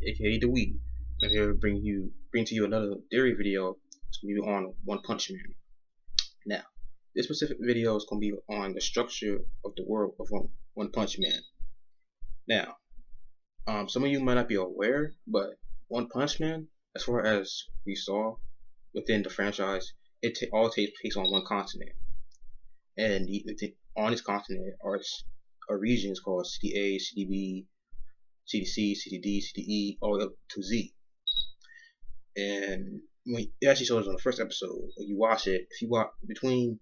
aka the Weed. I'm here to bring to you another theory video. It's gonna be on One Punch Man. Now, this specific video is gonna be on the structure of the world of One Punch Man. Now, some of you might not be aware, but One Punch Man, as far as we saw within the franchise, it all takes place on one continent, and on this continent are regions called CDA, CDB, CDC, CDD, CDE, all the way up to Z. And when it actually shows on the first episode, when you watch it, if you watch within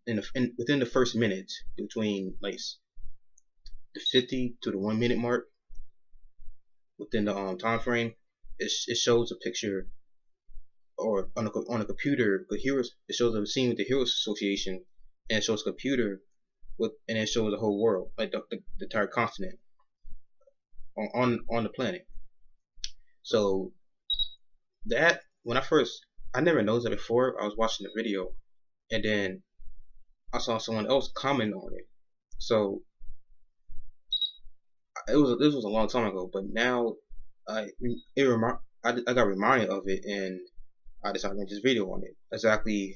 the first minute, between like the 50 to the 1 minute mark within the time frame, it shows a picture or on a computer. The heroes, it shows a scene with the Heroes Association, and it shows a computer and it shows the whole world, like the entire continent on the planet. So that I never noticed that before. I was watching the video, and then I saw someone else comment on it. So this was a long time ago, but now I got reminded of it, and I decided to make this video on it. Exactly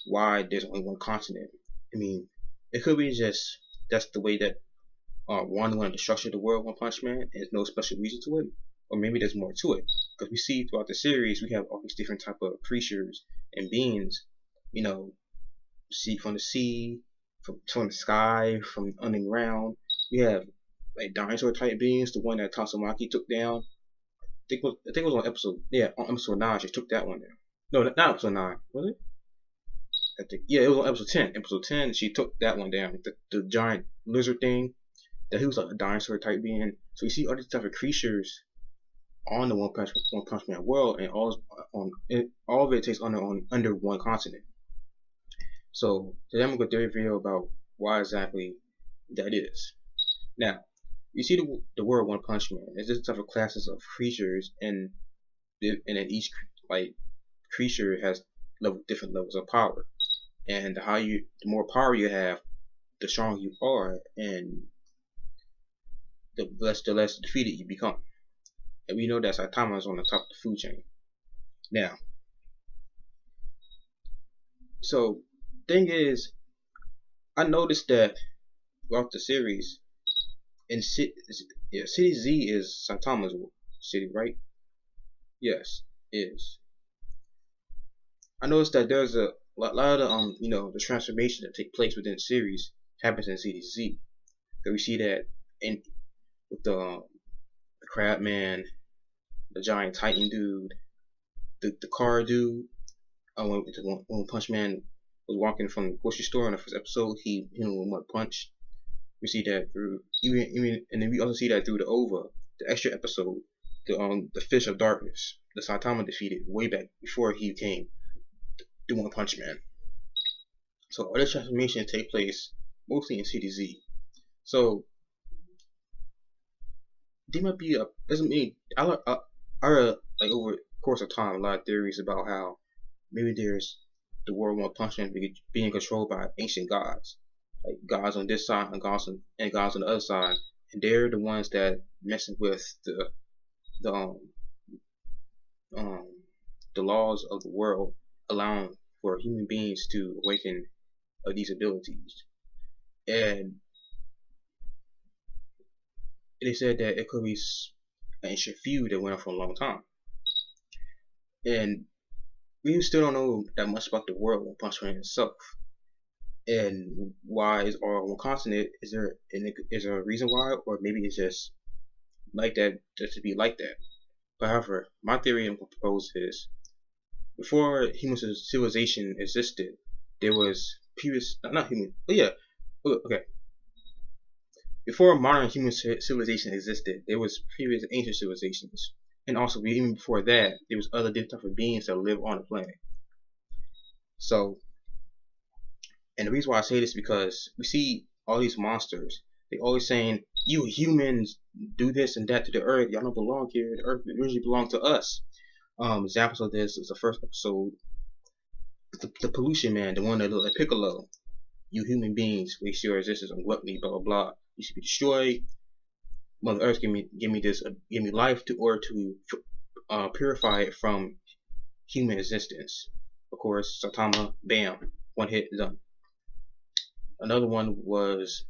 why there's only one continent. I mean, it could be just that's the way that one wanted to structure the world, One Punch Man, and there's no special reason to it. Or maybe there's more to it, because we see throughout the series we have all these different type of creatures and beings, from the sea, from the sky, from underground. We have like dinosaur type beings, the one that Tatsumaki took down. I think it was on episode 9 she took that one down. No, not episode 9, was it? I think it was on episode 10. Episode 10 she took that one down. The giant lizard thing, that he was like a dinosaur type being. So you see all these type of creatures on the One Punch Man world, and all of it takes under one continent. So today I'm going to do a video about why exactly that is. Now, you see the word One Punch Man. It's just type of classes of creatures, and then each creature has different levels of power. And the more power you have, the stronger you are, and the less defeated you become. And we know that Saitama is on the top of the food chain. Now, so thing is, I noticed that throughout the series, in City Z is Saitama's city, right? Yes, is. I noticed that there's a lot of the transformation that take place within the series happens in City Z. So we see that with the Crab Man, the giant Titan dude, the car dude. When Punch Man was walking from the grocery store in the first episode, he hit him with one punch. We see that through and then we also see that through the OVA, the extra episode, the Fish of Darkness, the Saitama defeated way back before he became the One Punch Man. So all this transformation take place mostly in City Z. So there might be doesn't mean I like over the course of time a lot of theories about how maybe there's the world One Punch Man being controlled by ancient gods, like gods on this side and gods on the other side, and they're the ones that messing with the laws of the world, allowing for human beings to awaken these abilities. And they said that it could be an ancient feud that went on for a long time, and we still don't know that much about the world One Punch Man itself, and why is all on one continent. Is there a reason why, or maybe it's just like that just to be like that? But however, my theory I'm going to propose is, before human civilization existed, there was not human, but yeah, okay. Before modern human civilization existed, there was previous ancient civilizations, and also even before that, there was other different type of beings that live on the planet. So, and the reason why I say this is because we see all these monsters. They always saying, "You humans do this and that to the earth. Y'all don't belong here. The earth originally belonged to us." Examples of this is the first episode, the pollution man, the one that looked like Piccolo. "You human beings waste your existence on gluttony, blah blah blah. You should be destroyed." Mother Earth give me life to or to purify it from human existence. Of course, Saitama, bam, one hit done. Another one was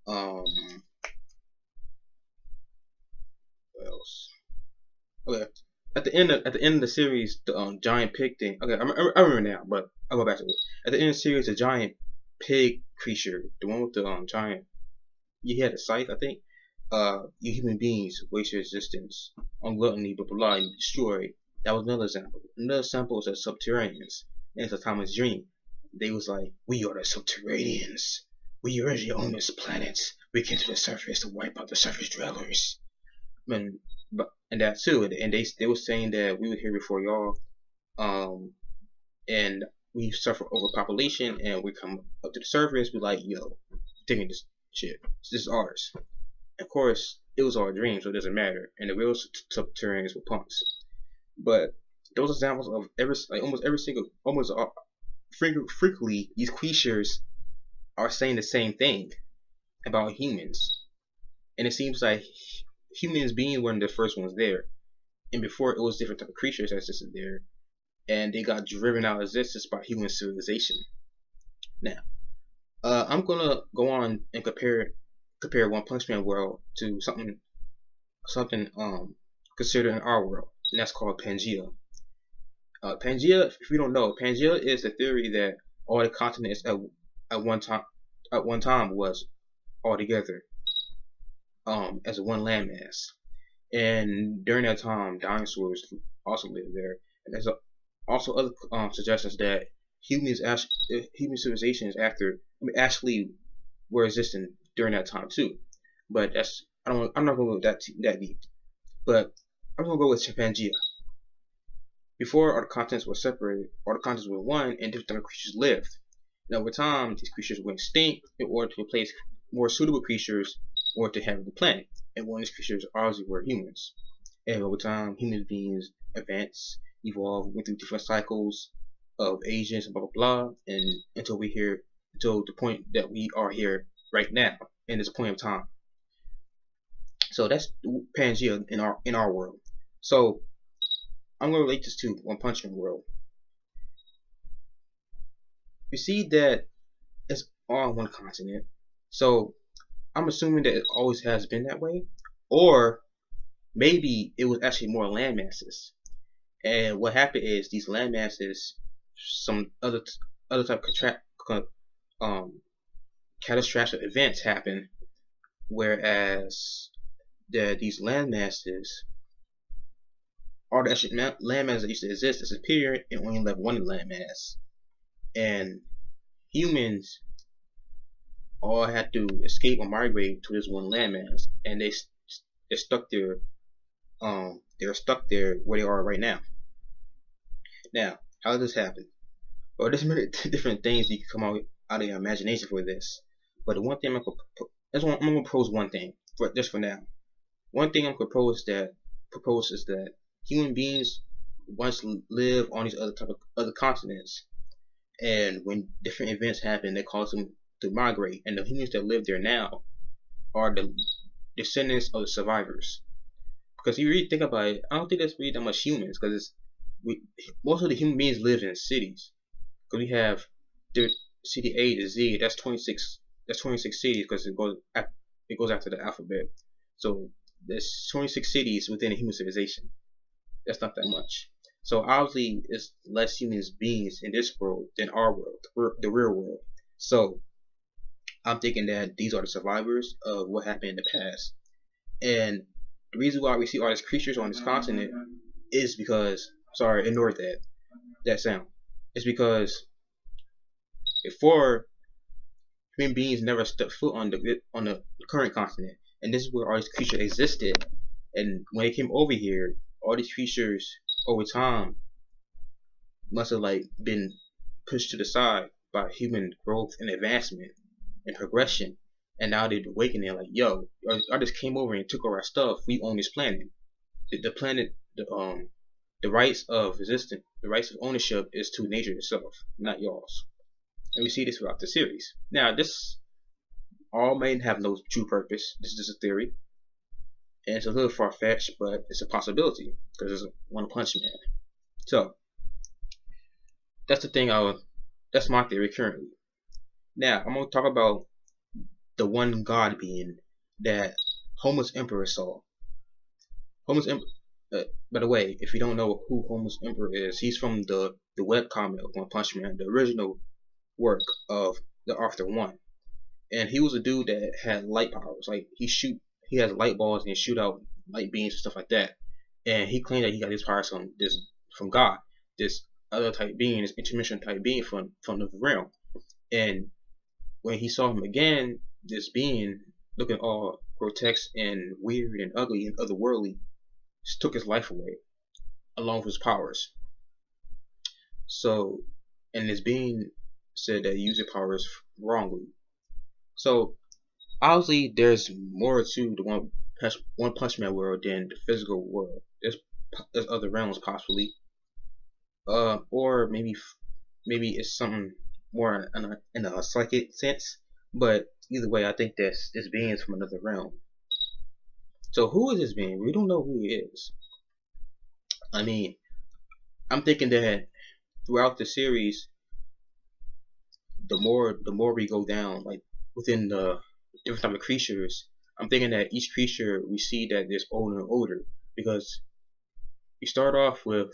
what else? Okay, at the end of the series, the giant pig thing. Okay, I remember now, but I'll go back to it. At the end of the series, the giant pig creature, the one with the giant, he had a scythe, I think. You human beings waste your existence on gluttony, blah blah blah, and destroy. That was another example. Another example was the Subterraneans. And it's a Thomas dream. They was like, we are the Subterraneans. We already own this planet. We came to the surface to wipe out the surface dwellers. And that too. And they were saying that we were here before y'all. And we suffer overpopulation, and we come up to the surface. We like, yo, taking this shit. This is ours. Of course, it was our dream, so it doesn't matter. And the real Subterraneans were punks. But those examples of frequently, these creatures are saying the same thing about humans. And it seems like humans being one of the first ones there. And before, it was different type of creatures that existed there. And they got driven out of existence by human civilization. Now, I'm gonna go on and compare One Punch Man world to something considered in our world, and that's called Pangea. Pangea, if you don't know, Pangea is the theory that all the continents at one time was all together as one landmass. And during that time, dinosaurs also lived there. And there's also other suggestions that human civilizations actually were existing during that time too. But I'm not gonna go with that deep. But I'm gonna go with Pangea. Before all the continents were separated, all the continents were one, and different creatures lived. And over time, these creatures went extinct in order to replace more suitable creatures in order to inhabit the planet. And one of these creatures obviously were humans. And over time, human beings advanced, evolved, went through different cycles of ages, and blah blah blah, and until the point that we are here right now in this point of time. So that's Pangea in our world. So I'm gonna relate this to One Punch Man world. You see that it's on one continent. So I'm assuming that it always has been that way, or maybe it was actually more land masses. And what happened is these land masses, some other type of catastrophic events happen, whereas these land masses, all the actual land masses that used to exist disappeared, and only left one land mass. And humans all had to escape or migrate to this one landmass, and they're stuck there. They're stuck there where they are right now. Now, how does this happen? Well, there's many different things you can come out of your imagination for this. But the one thing I'm gonna propose one thing for now. One thing I'm propose is that human beings once live on these other continents, and when different events happen, they cause them to migrate, and the humans that live there now are the descendants of the survivors. Because if you really think about it, I don't think there's really that much humans, because most of the human beings live in cities. Because we have the city A to Z, that's 26 cities, because it goes after the alphabet. So there's 26 cities within a human civilization. That's not that much. So obviously, it's less human beings in this world than our world, the real world. So I'm thinking that these are the survivors of what happened in the past. And the reason why we see all these creatures on this continent is because, sorry, ignore that sound. It's because before, human beings never stepped foot on the current continent, and this is where all these creatures existed. And when they came over here, all these creatures over time must have been pushed to the side by human growth and advancement and progression, and now they're awakening like, yo, I just came over and took all our stuff. We own this planet. The planet, the rights of existence, the rights of ownership is to nature itself, not yours. And we see this throughout the series. Now, this all may have no true purpose. This is just a theory, and it's a little far fetched, but it's a possibility because it's One Punch Man. So that's the thing. That's my theory currently. Now I'm gonna talk about the one God being that Homer's Emperor saw. Homer's Emperor. By the way, if you don't know who Homer's Emperor is, he's from the webcomic of One Punch Man, the original work of the Author One, and he was a dude that had light powers. Like he has light balls and he shoot out light beams and stuff like that. And he claimed that he got his powers from God, this other type being, this intermission type being from the realm. And when he saw him again, this being looking all grotesque and weird and ugly and otherworldly, took his life away along with his powers. So, and this being said that he used his powers wrongly. So obviously, there's more to the One Punch Man world than the physical world. There's other realms possibly, or maybe it's something more in a psychic sense. But either way, I think this being is from another realm. So who is this being? We don't know who he is. I mean, I'm thinking that throughout the series, the more we go down, like within the different type of creatures, I'm thinking that each creature we see that is older and older, because we start off with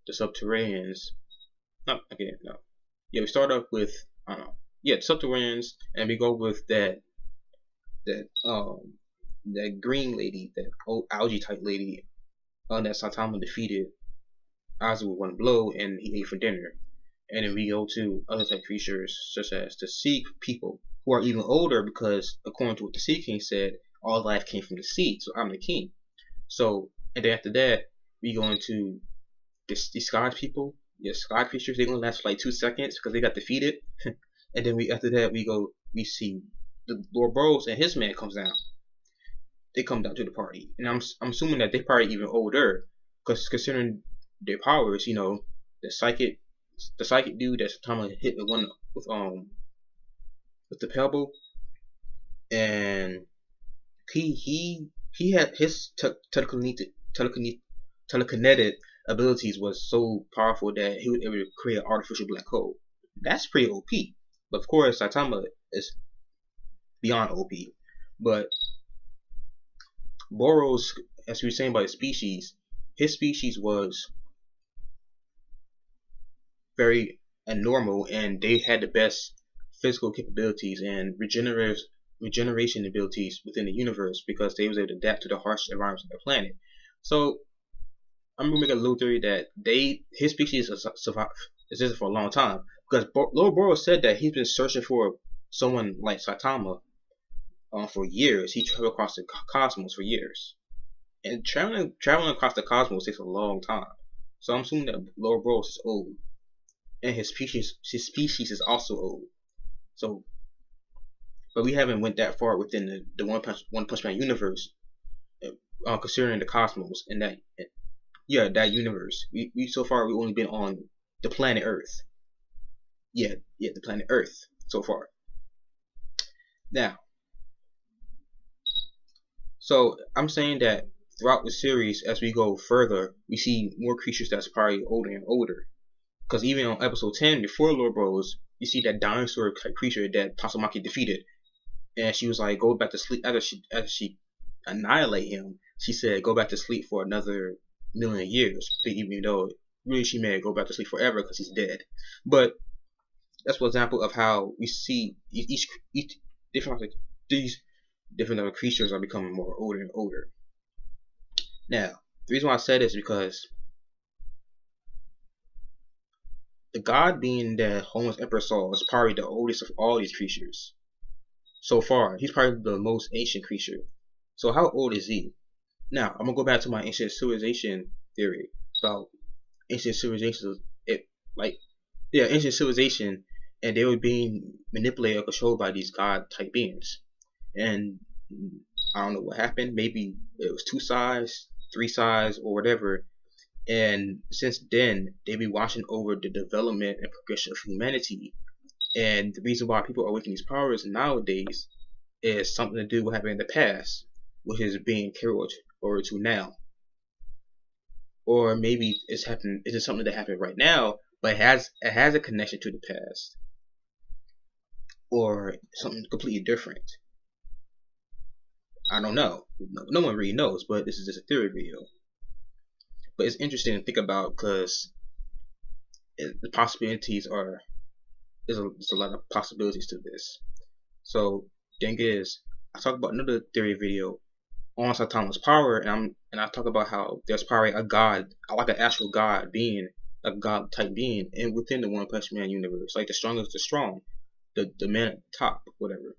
the Subterraneans. Not again, no. Yeah, we start off with I don't know. Yeah, the Subterraneans, and we go with that green lady, that old algae type lady, that Saitama defeated Aizu with one blow, and he ate for dinner. And then we go to other type creatures such as the sea people, who are even older because according to what the Sea King said, all life came from the sea, so I'm the king. So, and then after that, we go into these sky people. Yeah, sky creatures, they gonna last for like 2 seconds because they got defeated. And then after that we see the Lord Boros and his man comes down. They come down to the party, and I'm assuming that they probably even older, because considering their powers, the psychic dude that Saitama hit with the pebble, and he had his telekinetic abilities was so powerful that he was able to create an artificial black hole. That's pretty OP. But of course, Saitama is beyond OP. But Boros, as we were saying about his species was very abnormal, and they had the best physical capabilities and regeneration abilities within the universe because they was able to adapt to the harsh environments of the planet. So I'm gonna make a little theory that his species existed for a long time, because Lord Boros said that he's been searching for someone like Saitama for years. He traveled across the cosmos for years, and traveling across the cosmos takes a long time. So I'm assuming that Lord Boros is old, and his species is also old. So, but we haven't went that far within the One Punch Man universe, considering the cosmos and that universe. We so far we've only been on the planet Earth. Yeah, the planet Earth so far. Now, so I'm saying that throughout the series, as we go further, we see more creatures that's probably older and older. Because even on episode 10, before Lord Boros, you see that dinosaur creature that Tatsumaki defeated, and she was like, "Go back to sleep." After she annihilate him, she said, "Go back to sleep for another million years." Even though really she may go back to sleep forever because he's dead. But that's one example of how we see each these different other creatures are becoming more older and older. Now, the reason why I said this is because the god being that Homer's Emperor saw is probably the oldest of all these creatures. So far, he's probably the most ancient creature. So how old is he? Now, I'm gonna go back to my ancient civilization theory about ancient civilizations. Ancient civilization, and they were being manipulated or controlled by these god type beings. And I don't know what happened. Maybe it was 2 sides, 3 sides, or whatever. And since then, they be watching over the development and progression of humanity And the reason why people are awakening these powers nowadays is something to do with what happened in the past, which is being carried over to now. Or maybe it's happening. It's just something that happened right now, but it has a connection to the past, or something completely different. I don't know. No one really knows, but this is just a theory video. But it's interesting to think about because the possibilities are there's a lot of possibilities to this. So thing is, I talk about another theory video on Saitama's power, and I talk about how there's probably a god, like an actual god being, a god type being, and within the One Punch Man universe, like the strongest, the strong, the man at the top, whatever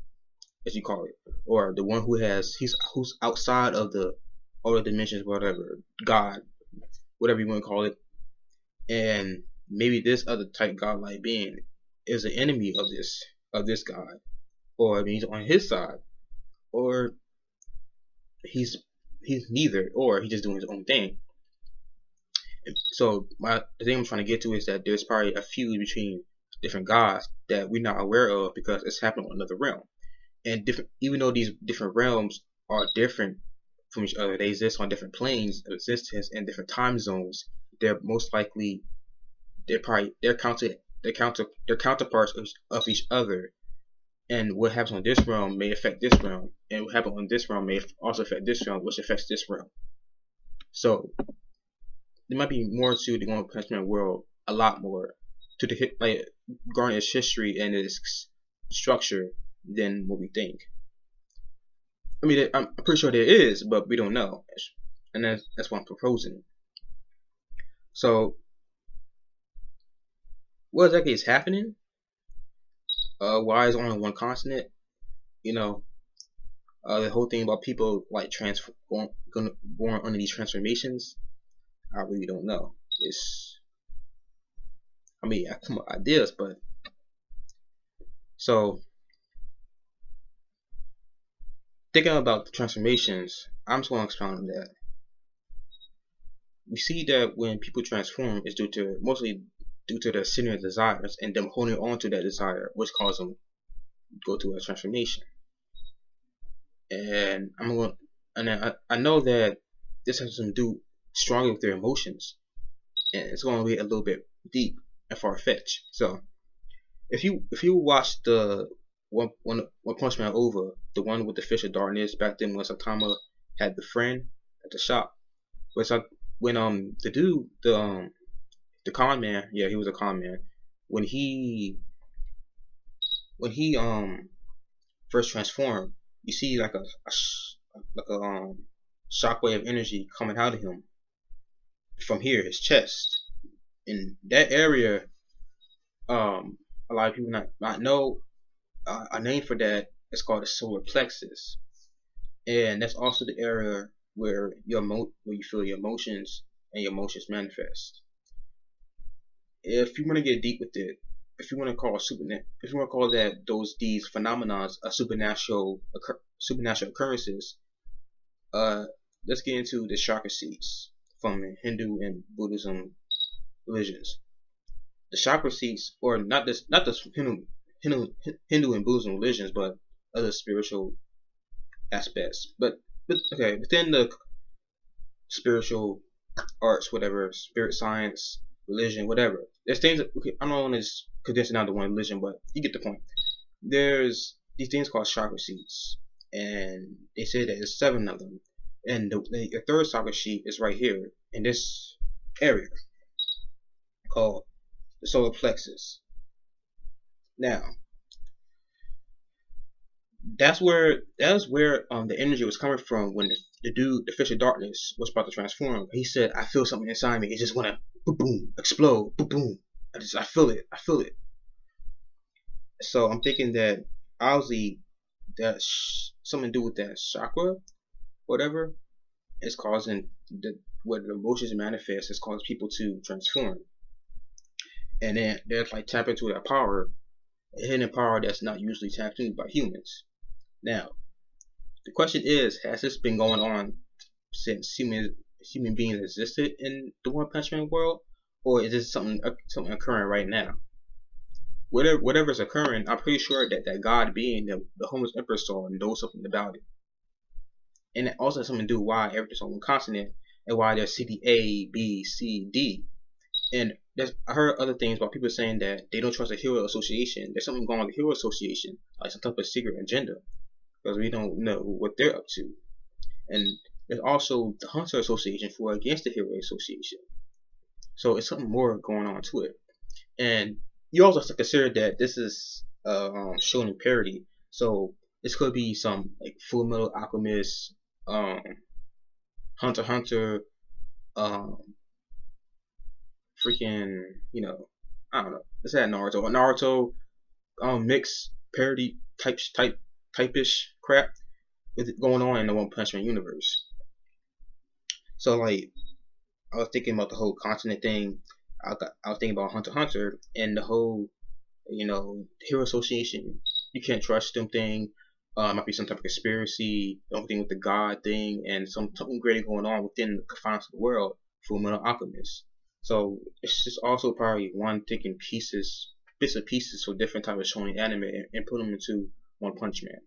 as you call it, or the one who's outside of the other dimensions, whatever, God, whatever you want to call it, and maybe this other type godlike being is an enemy of this God, or he's on his side, or he's neither, or he's just doing his own thing. So the thing I'm trying to get to is that there's probably a feud between different gods that we're not aware of because it's happening on another realm. And different, even though these different realms are different from each other, they exist on different planes of existence and different time zones. They're most likely they're counterparts of each other. And what happens on this realm may affect this realm, and what happens on this realm may also affect this realm, which affects this realm. So there might be more to the One Punch Man world, a lot more to the like regarding its history and its structure than what we think. I mean, I'm pretty sure there is, but we don't know, and that's what I'm proposing. So, what exactly is happening? Why is only one continent? You know, the whole thing about people like born under these transformations. I really don't know. I mean, I come up with ideas, but so thinking about the transformations, I'm just going to expound on that. We see that when people transform, it's mostly due to their senior desires and them holding on to that desire, which causes them to go through a transformation. And I know that this has to do strongly with their emotions, and it's going to be a little bit deep and far fetched. So if you watch the One Punch Man over, the one with the Fish of Darkness, back then when Saitama had the friend at the shop, when the dude, the con man, yeah, he was a con man, when he first transformed, you see like a shockwave of energy coming out of him from here, his chest. In that area, a lot of people not know a name for that. It's called the solar plexus, and that's also the area where where you feel your emotions and your emotions manifest. If you want to get deep with it, if you want to call these phenomena a supernatural occurrences, let's get into the chakra seats from Hindu and Buddhism religions. The chakra seats, or not just Hindu and Buddhism religions, but other spiritual aspects. But okay, within the spiritual arts, whatever, spirit science, religion, whatever, there's things that, okay, I don't want to condense it down to one religion, but you get the point. There's these things called chakra seats, and they say that there's 7 of them, and the third chakra sheet is right here in this area called the solar plexus. Now, that's where the energy was coming from when the dude, the Fish of Darkness, was about to transform. He said, "I feel something inside me. It just wanna boom, boom, explode, boom, boom. I feel it. I feel it." So I'm thinking that obviously that's something to do with that chakra, whatever. It's causing where the emotions manifest. It's causing people to transform, and then there's like tap into that power, a hidden power that's not usually tapped into by humans. Now, the question is, has this been going on since human beings existed in the One Punch Man world, or is this something occurring right now? whatever's occurring, I'm pretty sure that that God being the homeless emperor saw knows something about it, and it also has something to do why everything's on one continent and why there's city A, B, C, D. And I heard other things about people saying that they don't trust the Hero Association. There's something going on with the Hero Association, like some type of secret agenda, because we don't know what they're up to. And there's also the Hunter Association for against the Hero Association. So it's something more going on to it. And you also have to consider that this is shown in parody. So this could be some like Full Metal Alchemist, Hunter x Hunter, um, freaking, I don't know. Let's add Naruto. A Naruto mix parody type-ish crap with it going on in the One Punch Man universe. So like I was thinking about the whole continent thing. I was thinking about Hunter x Hunter and the whole Hero Association. You can't trust them thing. Might be some type of conspiracy, something with the God thing, and something great going on within the confines of the world. Full Metal Alchemist. So it's just also probably one taking bits and pieces for different types of shonen anime and put them into One Punch Man.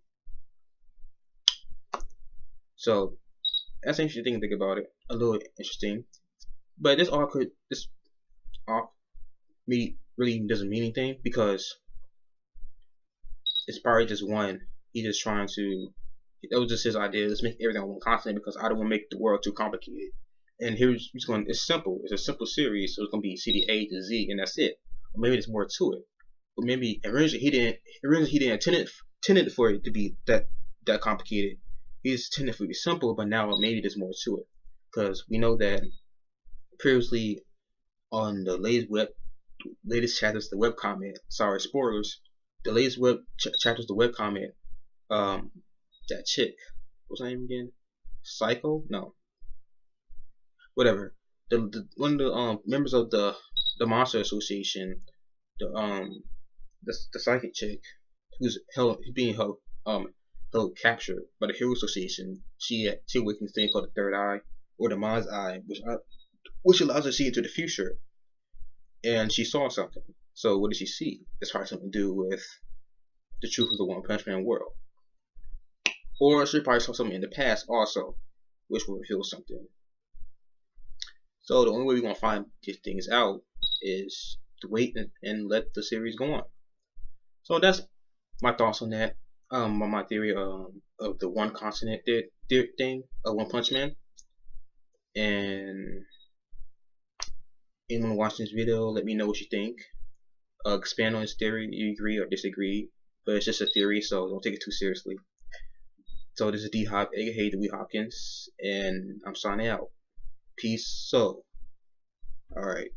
So that's an interesting thing to think about it. A little interesting, but this arc really doesn't mean anything because it's probably just one. He's just trying to. That was just his idea. Let's make everything on one continent because I don't want to make the world too complicated. And here's going. It's simple. It's a simple series, so it's gonna be CD A to Z, and that's it. Or maybe there's more to it. But maybe originally he didn't intended for it to be that complicated. He just intended for it to be simple, but now maybe there's more to it. Because we know that previously on the latest chapters, the webcomic. Sorry, spoilers. The latest chapters, the webcomic. That chick. What's her name again? Psycho? No. Whatever. One of the members of the Monster Association, the psychic chick, who's being held captured by the Hero Association. She awakens a thing called the Third Eye or the Mind's Eye, which allows her to see into the future. And she saw something. So what did she see? It's probably something to do with the truth of the One Punch Man world. Or she probably saw something in the past also, which will reveal something. So the only way we're gonna find these things out is to wait and let the series go on. So that's my thoughts on that. My theory of the one continent thing of One Punch Man. And anyone watching this video, let me know what you think. Expand on this theory if you agree or disagree. But it's just a theory, so don't take it too seriously. So this is D-Hop, aka Dewey Hopkins, and I'm signing out. Peace. So, alright.